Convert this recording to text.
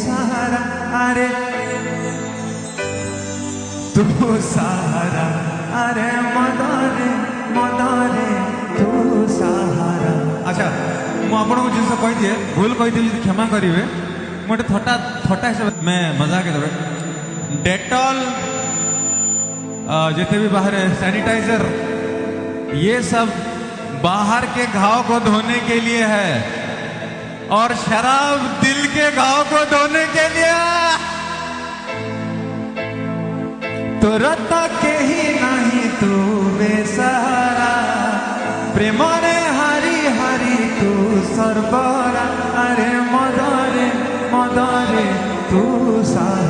सहारा अरे तू सहारा अरे मदरे मदरे तू सहारा। अच्छा मु आपको जिन कही दिए भूल कही क्षमा करेंगे मोटे थटा थटा हिसाब मैं मजाक देवे डेटॉल जितने भी बाहर सैनिटाइजर ये सब बाहर के घाव को धोने के लिए है और शराब दिल के घाव को धोने के लिए। तो रता के ही नहीं तू बेसहारा प्रेम रे हरी हरी तू सर्वरा अरे मदरे मदरे तू सहारा।